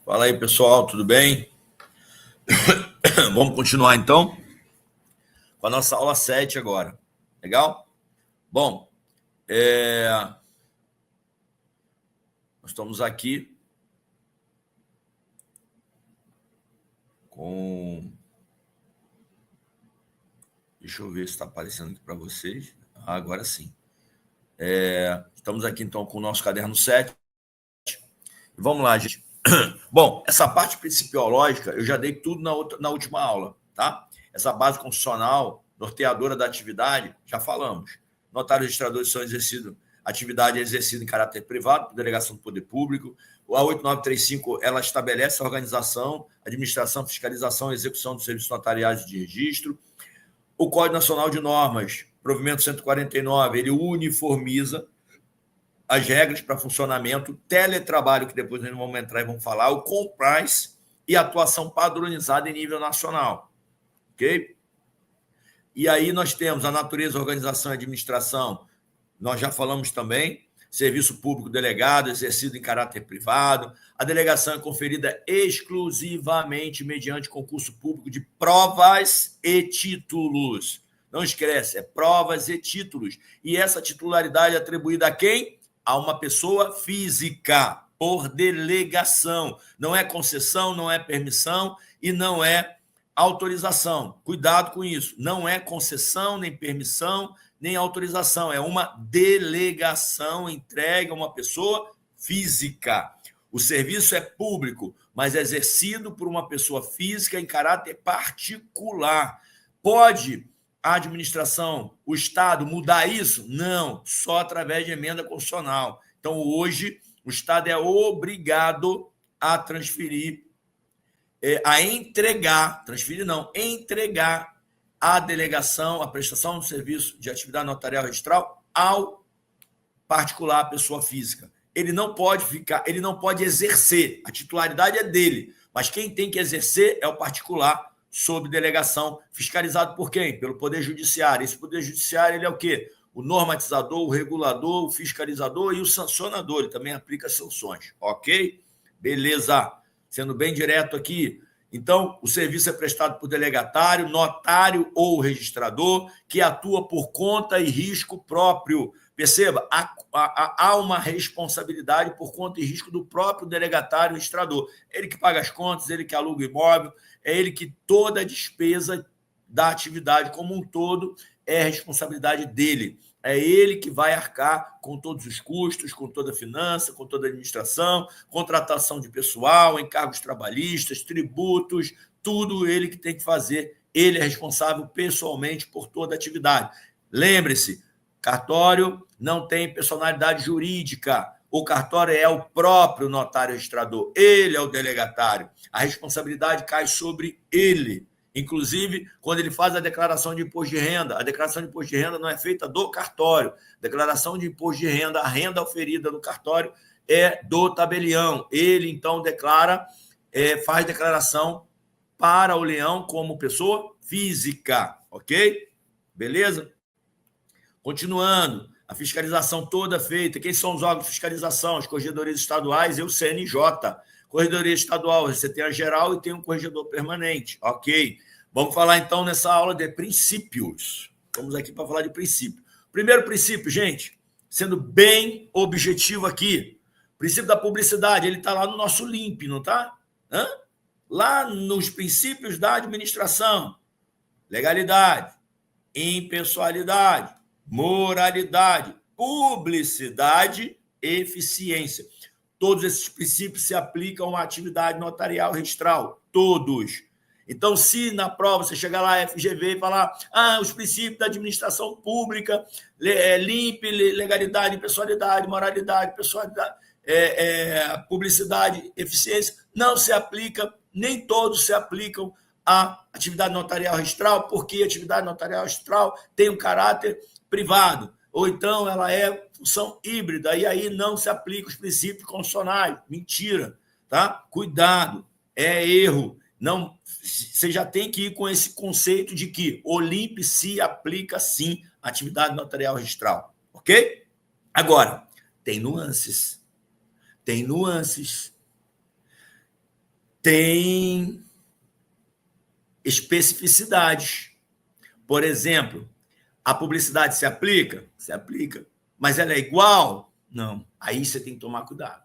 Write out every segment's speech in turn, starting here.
Fala aí, pessoal, tudo bem? Vamos continuar, então, com a nossa aula 7 agora. Legal? Bom, nós estamos aqui com... Deixa eu ver se está aparecendo aqui para vocês. Agora sim. Estamos aqui, então, com o nosso caderno 7. Vamos lá, gente. Bom, essa parte principiológica eu já dei tudo na última aula, tá? Essa base constitucional, norteadora da atividade, já falamos. Notários registradores são exercidos, atividade é exercida em caráter privado, por delegação do poder público. A 8935, ela estabelece a organização, administração, fiscalização e execução dos serviços notariais de registro. O Código Nacional de Normas, provimento 149, ele uniformiza as regras para funcionamento, teletrabalho, que depois nós vamos entrar e vamos falar, o compliance e atuação padronizada em nível nacional. Ok? E aí nós temos a natureza, organização e administração, nós já falamos também, serviço público delegado, exercido em caráter privado, a delegação é conferida exclusivamente mediante concurso público de provas e títulos. Não esquece, é provas e títulos. E essa titularidade é atribuída a quem? A uma pessoa física, por delegação. Não é concessão, não é permissão e não é autorização. Cuidado com isso. Não é concessão, nem permissão, nem autorização. É uma delegação entregue a uma pessoa física. O serviço é público, mas é exercido por uma pessoa física em caráter particular. Pode a administração, o Estado mudar isso? Não, só através de emenda constitucional. Então, hoje, o Estado é obrigado a transferir, a entregar, transferir não, entregar a delegação, a prestação do serviço de atividade notarial registral ao particular, pessoa física. Ele não pode exercer, a titularidade é dele, mas quem tem que exercer é o particular, sob delegação, fiscalizado por quem? Pelo Poder Judiciário. Esse Poder Judiciário ele é o quê? O normatizador, o regulador, o fiscalizador e o sancionador. Ele também aplica sanções, ok? Beleza. Sendo bem direto aqui. Então, o serviço é prestado por delegatário, notário ou registrador, que atua por conta e risco próprio. Perceba, há uma responsabilidade por conta e risco do próprio delegatário registrador. Ele que paga as contas, ele que aluga o imóvel, é ele que toda a despesa da atividade como um todo é responsabilidade dele. É ele que vai arcar com todos os custos, com toda a finança, com toda a administração, contratação de pessoal, encargos trabalhistas, tributos, tudo ele que tem que fazer. Ele é responsável pessoalmente por toda a atividade. Lembre-se, cartório não tem personalidade jurídica. O cartório é o próprio notário registrador. Ele é o delegatário. A responsabilidade cai sobre ele. Inclusive, quando ele faz a declaração de imposto de renda, a declaração de imposto de renda não é feita do cartório. A declaração de imposto de renda, a renda oferida no cartório é do tabelião. Ele, então, faz declaração para o leão como pessoa física, ok? Beleza? Continuando, a fiscalização toda feita. Quem são os órgãos de fiscalização? As corregedorias estaduais e o CNJ. Corregedoria estadual, você tem a geral e tem um corregedor permanente. Ok. Vamos falar, então, nessa aula de princípios. Vamos aqui para falar de princípio. Primeiro princípio, gente, sendo bem objetivo aqui, princípio da publicidade, ele está lá no nosso LIMP, não está? Lá nos princípios da administração. Legalidade, impessoalidade, moralidade, publicidade, eficiência. Todos esses princípios se aplicam à atividade notarial registral. Todos. Então, se na prova você chegar lá, FGV, e falar os princípios da administração pública, LIMP, legalidade, impessoalidade, moralidade, pessoalidade, publicidade, eficiência, não se aplica, nem todos se aplicam à atividade notarial registral, porque a atividade notarial registral tem um caráter privado, ou então ela é função híbrida, e aí não se aplica os princípios constitucionais. Mentira, tá? Cuidado, é erro. Não, você já tem que ir com esse conceito de que o LIMP se aplica, sim, à atividade notarial registral, ok? Agora, tem nuances. Tem nuances. tem especificidades. Por exemplo, a publicidade se aplica? Se aplica. Mas ela é igual? Não. Aí você tem que tomar cuidado.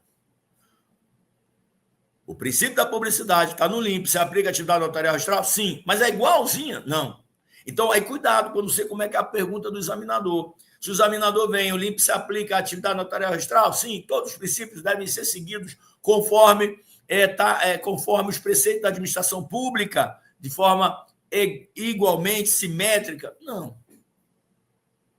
O princípio da publicidade está no limpo. Se aplica a atividade notarial registral? Sim. Mas é igualzinha? Não. Então, aí cuidado quando você como é que é a pergunta do examinador. Se o examinador vem, o limpo se aplica à atividade notarial registral? Sim. Todos os princípios devem ser seguidos conforme, conforme os preceitos da administração pública, de forma igualmente simétrica? Não.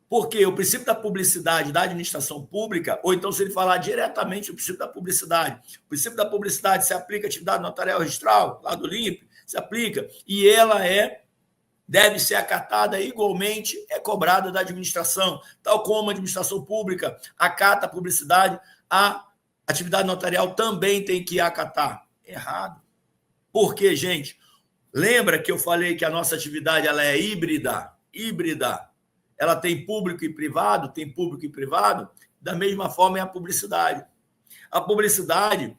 Porque o princípio da publicidade da administração pública, ou então se ele falar diretamente o princípio da publicidade, o princípio da publicidade se aplica à atividade notarial registral, lá do LIMP, se aplica, e ela deve ser acatada igualmente, é cobrada da administração, tal como a administração pública acata a publicidade, a atividade notarial também tem que acatar. Errado. Por quê, gente? Lembra que eu falei que a nossa atividade ela é híbrida? Híbrida. Ela tem público e privado? Tem público e privado? Da mesma forma é a publicidade. A publicidade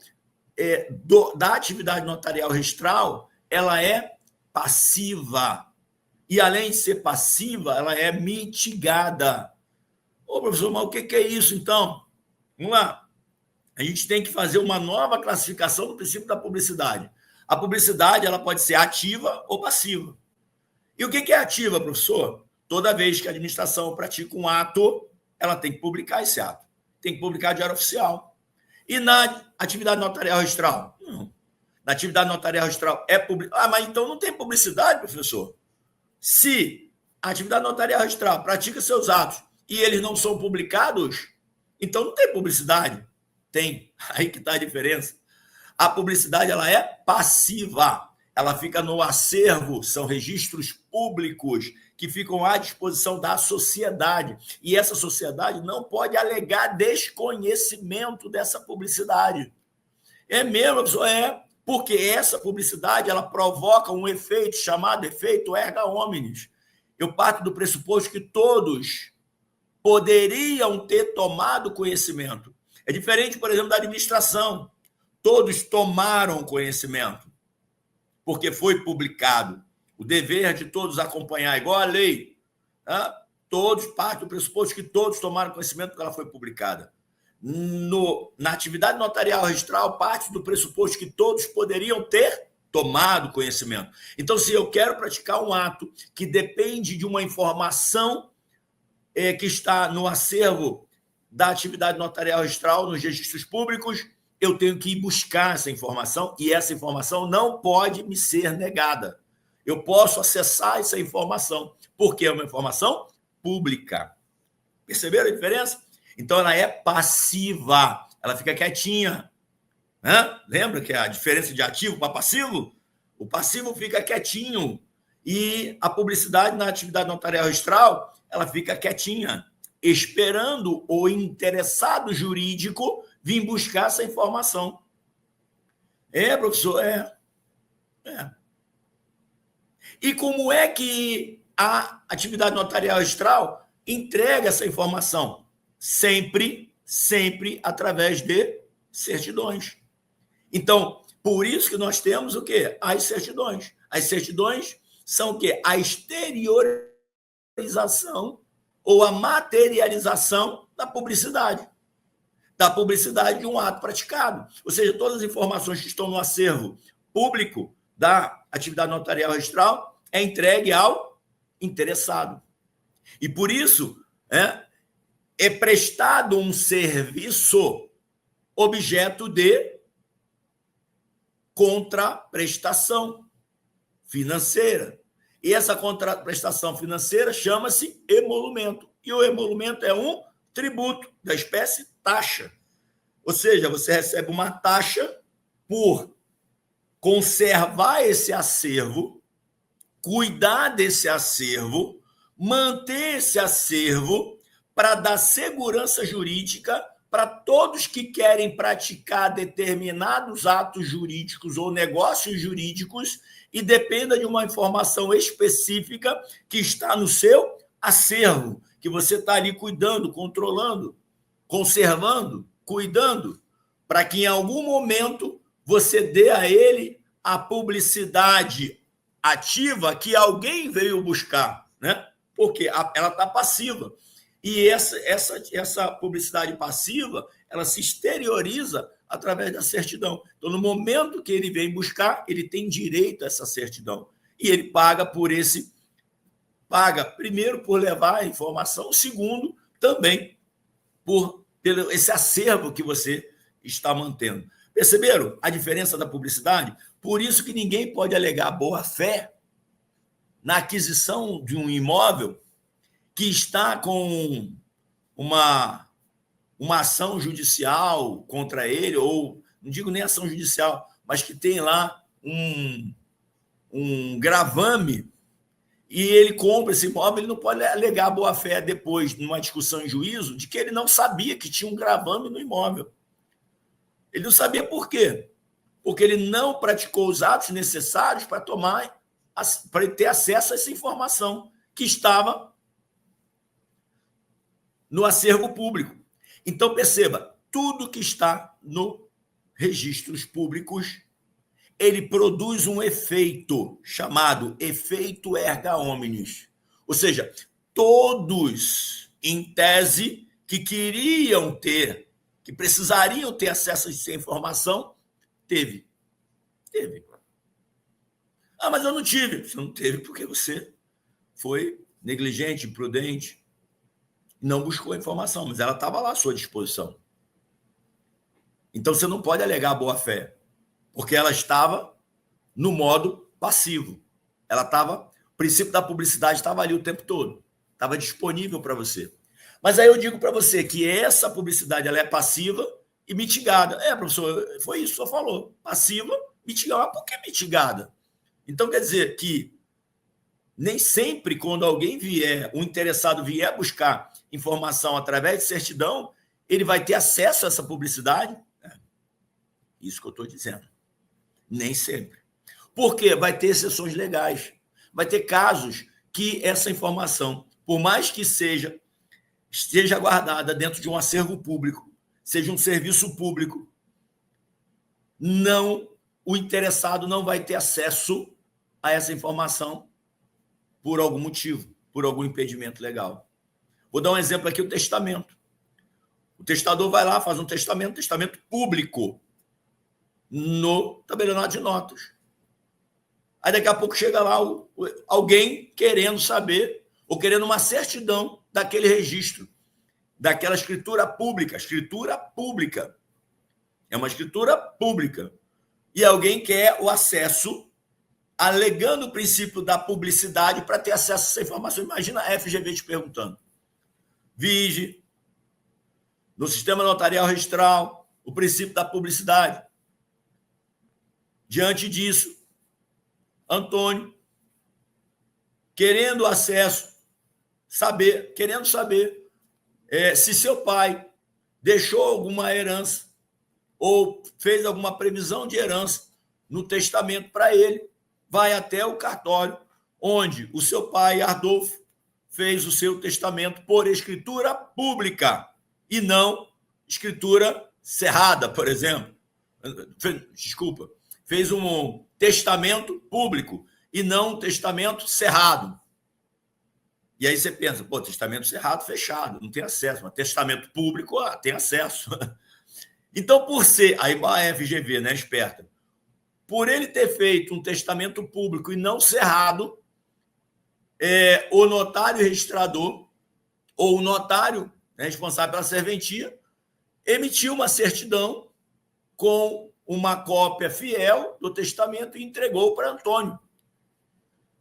da atividade notarial registral, ela é passiva. E, além de ser passiva, ela é mitigada. Ô, professor, mas o que é isso, então? Vamos lá. A gente tem que fazer uma nova classificação do princípio da publicidade. A publicidade ela pode ser ativa ou passiva. E o que é ativa, professor? Toda vez que a administração pratica um ato, ela tem que publicar esse ato. Tem que publicar de diário oficial. E na atividade notarial registral? Não. Na atividade notarial registral é publicidade. Ah, mas então não tem publicidade, professor? Se a atividade notarial registral pratica seus atos e eles não são publicados, então não tem publicidade. Tem. Aí que está a diferença. A publicidade ela é passiva. Ela fica no acervo, são registros públicos que ficam à disposição da sociedade. E essa sociedade não pode alegar desconhecimento dessa publicidade. É mesmo, pessoal? É, porque essa publicidade ela provoca um efeito chamado efeito erga omnes. Eu parto do pressuposto que todos poderiam ter tomado conhecimento. É diferente, por exemplo, da administração. Todos tomaram conhecimento, porque foi publicado. O dever de todos acompanhar, igual a lei. Tá? Todos partem do pressuposto que todos tomaram conhecimento porque ela foi publicada. Na atividade notarial registral, parte do pressuposto que todos poderiam ter tomado conhecimento. Então, se eu quero praticar um ato que depende de uma informação que está no acervo da atividade notarial registral, nos registros públicos, eu tenho que ir buscar essa informação e essa informação não pode me ser negada. Eu posso acessar essa informação, porque é uma informação pública. Perceberam a diferença? Então, ela é passiva, ela fica quietinha. Né? Lembra que a diferença de ativo para passivo? O passivo fica quietinho e a publicidade na atividade notarial registral, ela fica quietinha, esperando o interessado jurídico vir buscar essa informação. Professor? E como é que a atividade notarial registral entrega essa informação? Sempre através de certidões. Então, por isso que nós temos o quê? As certidões. As certidões são o quê? A exteriorização ou a materialização da publicidade de um ato praticado. Ou seja, todas as informações que estão no acervo público da atividade notarial registral é entregue ao interessado. E por isso é prestado um serviço objeto de contraprestação financeira. E essa contraprestação financeira chama-se emolumento. E o emolumento é um tributo da espécie taxa. Ou seja, você recebe uma taxa por conservar esse acervo, cuidar desse acervo, manter esse acervo para dar segurança jurídica para todos que querem praticar determinados atos jurídicos ou negócios jurídicos e dependa de uma informação específica que está no seu acervo, que você está ali cuidando, controlando, conservando, cuidando, para que em algum momento você dê a ele a publicidade ativa que alguém veio buscar, né? Porque ela está passiva. E essa publicidade passiva, ela se exterioriza através da certidão. Então, no momento que ele vem buscar, ele tem direito a essa certidão. E ele paga primeiro por levar a informação, segundo, também pelo esse acervo que você está mantendo. Perceberam a diferença da publicidade? Por isso que ninguém pode alegar boa-fé na aquisição de um imóvel que está com uma ação judicial contra ele, ou não digo nem ação judicial, mas que tem lá um gravame, e ele compra esse imóvel, ele não pode alegar boa-fé depois, numa discussão em juízo, de que ele não sabia que tinha um gravame no imóvel. Ele não sabia por quê? Porque ele não praticou os atos necessários para ter acesso a essa informação que estava no acervo público. Então, perceba, tudo que está no registros públicos, ele produz um efeito chamado efeito erga omnes. Ou seja, todos, em tese, que queriam ter, que precisariam ter acesso a essa informação, teve. Ah, mas eu não tive. Você não teve porque você foi negligente, imprudente, não buscou a informação, mas ela estava lá à sua disposição. Então, você não pode alegar boa-fé, porque ela estava no modo passivo. O princípio da publicidade estava ali o tempo todo, estava disponível para você. Mas aí eu digo para você que essa publicidade ela é passiva e mitigada. Professor, foi isso que o senhor falou. Passiva, mitigada. Mas por que mitigada? Então, quer dizer que nem sempre, quando alguém um interessado vier buscar informação através de certidão, ele vai ter acesso a essa publicidade? Isso que eu estou dizendo. Nem sempre. Porque vai ter exceções legais. Vai ter casos que essa informação, por mais que esteja guardada dentro de um acervo público, seja um serviço público, o interessado não vai ter acesso a essa informação por algum motivo, por algum impedimento legal. Vou dar um exemplo aqui, o testamento. O testador vai lá, faz um testamento público, no tabelionato de notas. Aí daqui a pouco chega lá alguém querendo saber, ou querendo uma certidão daquele registro, daquela escritura pública. Escritura pública. É uma escritura pública. E alguém quer o acesso, alegando o princípio da publicidade para ter acesso a essa informação. Imagina a FGV te perguntando. Vige, no sistema notarial registral, o princípio da publicidade. Diante disso, Antônio, querendo saber se seu pai deixou alguma herança ou fez alguma previsão de herança no testamento para ele, vai até o cartório onde o seu pai, Ardolfo, fez o seu testamento por escritura pública e não escritura cerrada, por exemplo. Desculpa. Fez um testamento público e não um testamento cerrado. E aí você pensa, testamento cerrado, fechado, não tem acesso. Mas testamento público, tem acesso. Então, por ser, aí a FGV, né, esperta, por ele ter feito um testamento público e não cerrado, o notário registrador ou o notário responsável pela serventia emitiu uma certidão com uma cópia fiel do testamento e entregou para Antônio.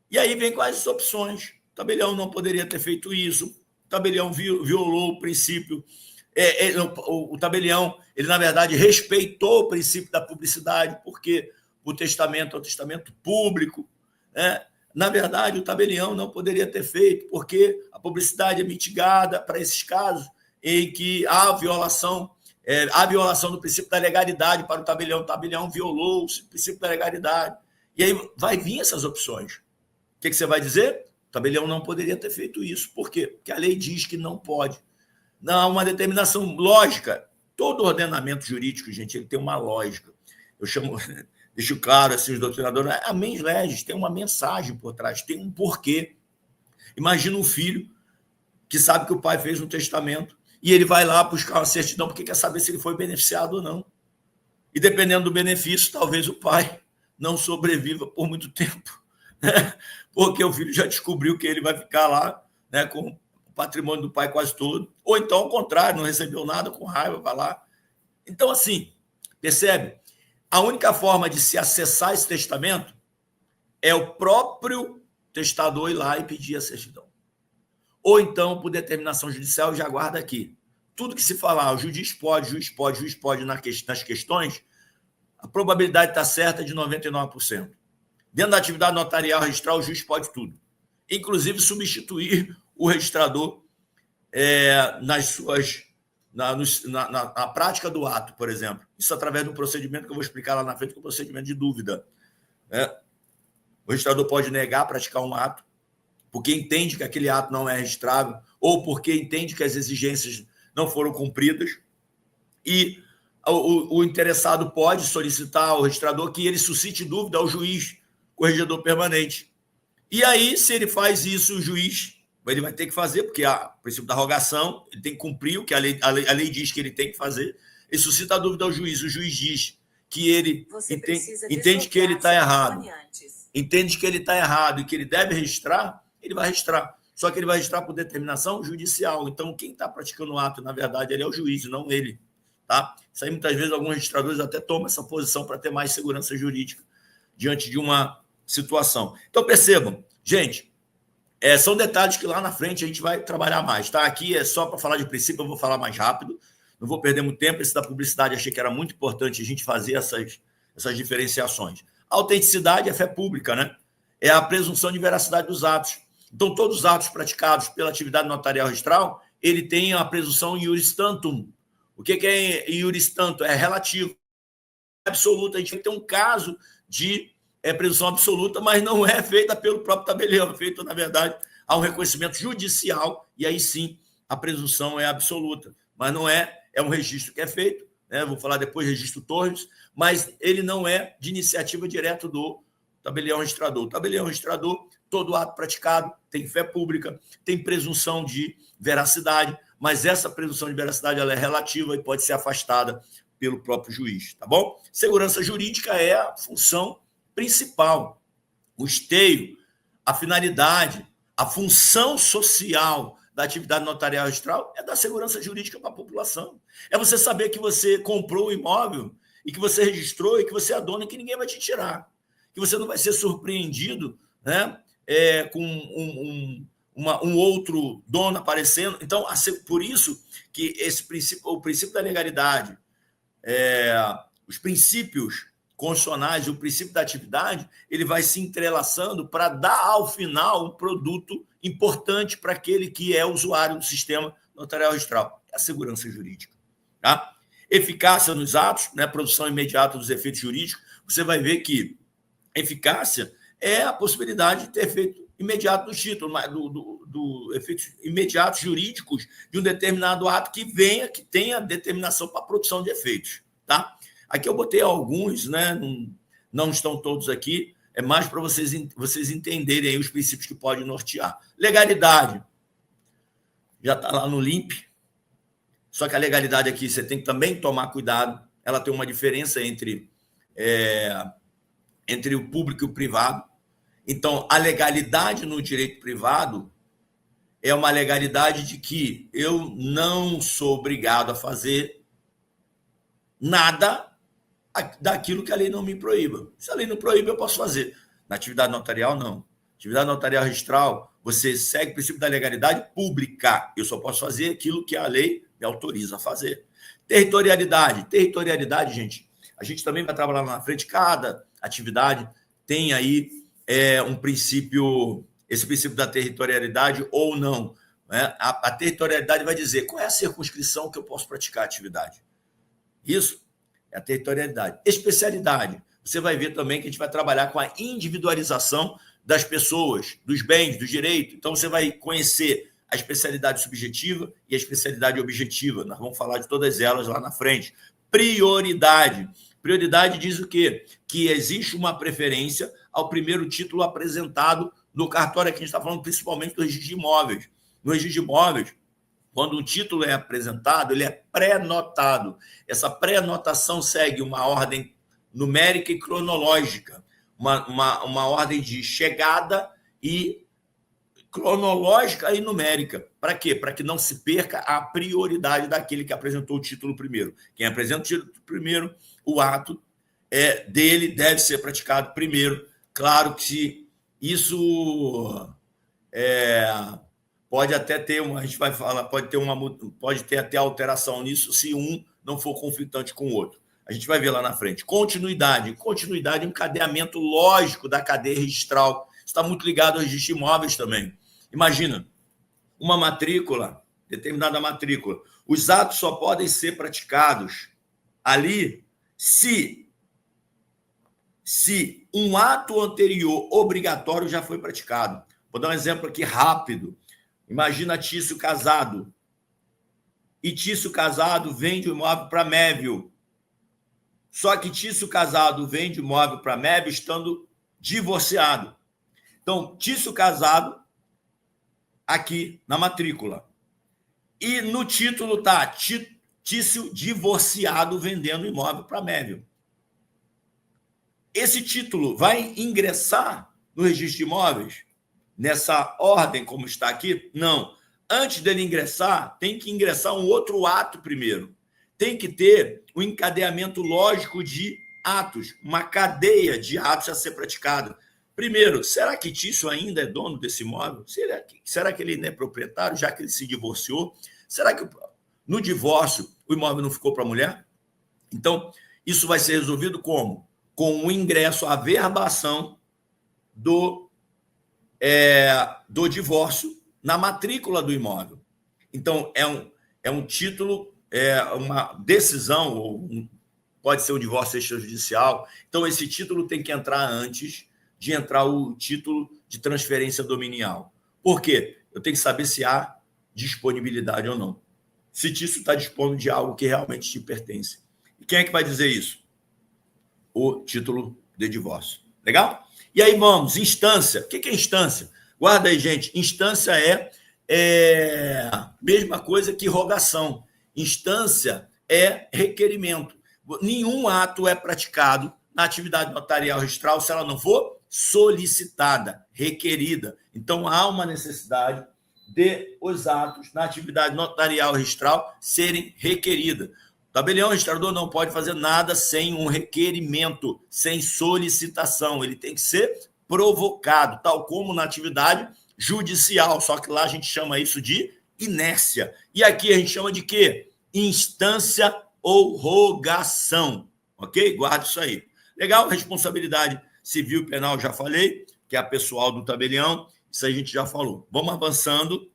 E aí vem quais as opções. O tabelião não poderia ter feito isso, o tabelião violou o princípio, o tabelião, ele na verdade respeitou o princípio da publicidade, porque o testamento é um testamento público, né? Na verdade, o tabelião não poderia ter feito, porque a publicidade é mitigada para esses casos em que há violação do princípio da legalidade para o tabelião violou o princípio da legalidade. E aí vai vir essas opções. O que você vai dizer? O tabelião não poderia ter feito isso. Por quê? Porque a lei diz que não pode. Não há uma determinação lógica. Todo ordenamento jurídico, gente, ele tem uma lógica. deixo claro, assim, os doutrinadores, a mens legis tem uma mensagem por trás, tem um porquê. Imagina um filho que sabe que o pai fez um testamento e ele vai lá buscar uma certidão porque quer saber se ele foi beneficiado ou não. E dependendo do benefício, talvez o pai não sobreviva por muito tempo, né? Porque o filho já descobriu que ele vai ficar lá, né, com o patrimônio do pai quase todo, ou então, ao contrário, não recebeu nada, com raiva, vai lá. Então, assim, percebe? A única forma de se acessar esse testamento é o próprio testador ir lá e pedir a certidão. Ou então, por determinação judicial, já guarda aqui. Tudo que se falar, o juiz pode nas questões, a probabilidade está certa de 99%. Dentro da atividade notarial registral, o juiz pode tudo. Inclusive, substituir o registrador na prática do ato, por exemplo. Isso através do procedimento que eu vou explicar lá na frente, que é o procedimento de dúvida. O registrador pode negar praticar um ato, porque entende que aquele ato não é registrável, ou porque entende que as exigências não foram cumpridas, e o interessado pode solicitar ao registrador que ele suscite dúvida ao juiz corregedor permanente. E aí, se ele faz isso, o juiz ele vai ter que fazer, porque o princípio da rogação, ele tem que cumprir o que a lei diz que ele tem que fazer. Ele suscita a dúvida ao juiz, o juiz diz que ele entende que ele está errado, entende que ele está errado e que ele deve registrar, ele vai registrar. Só que ele vai registrar por determinação judicial. Então, quem está praticando o ato, na verdade, ele é o juiz, não ele. Tá? Isso aí, muitas vezes, alguns registradores até tomam essa posição para ter mais segurança jurídica diante de uma situação. Então, percebam, gente, são detalhes que lá na frente a gente vai trabalhar mais. Tá? Aqui é só para falar de princípio, eu vou falar mais rápido, não vou perder muito tempo. Esse da publicidade, achei que era muito importante a gente fazer essas diferenciações. A autenticidade é fé pública, né? É a presunção de veracidade dos atos. Então, todos os atos praticados pela atividade notarial registral, ele tem a presunção iuris tantum. O que é iuris tantum? É relativo. Absoluta. A gente tem que ter um caso de presunção absoluta, mas não é feita pelo próprio tabelião, é feita, na verdade, há um reconhecimento judicial, e aí sim a presunção é absoluta. Mas não é um registro que é feito, né? Vou falar depois, registro Torres, mas ele não é de iniciativa direta do tabelião registrador. O tabelião registrador, todo ato praticado tem fé pública, tem presunção de veracidade, mas essa presunção de veracidade ela é relativa e pode ser afastada pelo próprio juiz, tá bom? Segurança jurídica é a função principal, o esteio, a finalidade, a função social da atividade notarial registral é dar segurança jurídica para a população. É você saber que você comprou o imóvel e que você registrou e que você é dono e que ninguém vai te tirar. Que você não vai ser surpreendido, né, com um outro dono aparecendo. Então, por isso que o princípio da legalidade, os princípios constitucionais e o princípio da atividade, ele vai se entrelaçando para dar, ao final, um produto importante para aquele que é usuário do sistema notarial registral, é a segurança jurídica. Tá? Eficácia nos atos, né, produção imediata dos efeitos jurídicos, você vai ver que eficácia é a possibilidade de ter efeito imediato do título, do efeitos imediatos jurídicos de um determinado ato que tenha determinação para a produção de efeitos. Tá? Aqui eu botei alguns, né? Não estão todos aqui, é mais para vocês entenderem aí os princípios que podem nortear. Legalidade, já está lá no LIMP, só que a legalidade aqui você tem que também tomar cuidado, ela tem uma diferença entre o público e o privado. Então, a legalidade no direito privado é uma legalidade de que eu não sou obrigado a fazer nada daquilo que a lei não me proíba. Se a lei não proíbe, eu posso fazer. Na atividade notarial, não. Atividade notarial registral, você segue o princípio da legalidade pública. Eu só posso fazer aquilo que a lei me autoriza a fazer. Territorialidade, gente, a gente também vai trabalhar lá na frente. Cada atividade tem aí um princípio, esse princípio da territorialidade ou não. Né? A territorialidade vai dizer qual é a circunscrição que eu posso praticar a atividade. Isso é a territorialidade. Especialidade. Você vai ver também que a gente vai trabalhar com a individualização das pessoas, dos bens, do direito. Então, você vai conhecer a especialidade subjetiva e a especialidade objetiva. Nós vamos falar de todas elas lá na frente. Prioridade. Prioridade diz o quê? Que existe uma preferência ao primeiro título apresentado no cartório. Aqui a gente está falando principalmente do registro de imóveis. No registro de imóveis, quando um título é apresentado, ele é pré-notado. Essa pré-notação segue uma ordem numérica e cronológica, uma ordem de chegada e cronológica e numérica. Para quê? Para que não se perca a prioridade daquele que apresentou o título primeiro. Quem apresenta o título primeiro, o ato dele deve ser praticado primeiro. Claro que se isso pode até ter a gente vai falar, pode ter até alteração nisso se um não for conflitante com o outro. A gente vai ver lá na frente. Continuidade é um encadeamento lógico da cadeia registral. Está muito ligado ao registro de imóveis também. Imagina, uma matrícula, determinada matrícula. Os atos só podem ser praticados ali se um ato anterior obrigatório já foi praticado. Vou dar um exemplo aqui rápido. Imagina Tício casado. E Tício casado vende o imóvel para Mévio. Só que Tício casado vende o imóvel para Mévio estando divorciado. Então, Tício casado aqui na matrícula. E no título está Tício divorciado vendendo o imóvel para Mévio. Esse título vai ingressar no registro de imóveis nessa ordem como está aqui? Não. Antes dele ingressar, tem que ingressar um outro ato primeiro. Tem que ter um encadeamento lógico de atos, uma cadeia de atos a ser praticado. Primeiro, será que Tício ainda é dono desse imóvel? Será que ele não é proprietário, já que ele se divorciou? Será que no divórcio o imóvel não ficou para a mulher? Então, isso vai ser resolvido como? Com o ingresso, a verbação do divórcio na matrícula do imóvel. Então, é um título, uma decisão, ou pode ser um divórcio extrajudicial. Então, esse título tem que entrar antes de entrar o título de transferência dominial. Por quê? Eu tenho que saber se há disponibilidade ou não. Se Tício está dispondo de algo que realmente te pertence. E quem é que vai dizer isso? O título de divórcio. Legal? E aí vamos, instância. O que é instância? Guarda aí, gente. Instância é a mesma coisa que rogação. Instância é requerimento. Nenhum ato é praticado na atividade notarial registral se ela não for solicitada, requerida. Então, há uma necessidade de os atos na atividade notarial registral serem requeridos. O tabelião registrador não pode fazer nada sem um requerimento, sem solicitação. Ele tem que ser provocado, tal como na atividade judicial, só que lá a gente chama isso de inércia. E aqui a gente chama de quê? Instância ou rogação. Ok? Guarda isso aí. Legal? Responsabilidade civil e penal, já falei, que é a pessoal do tabelião. Isso a gente já falou. Vamos avançando.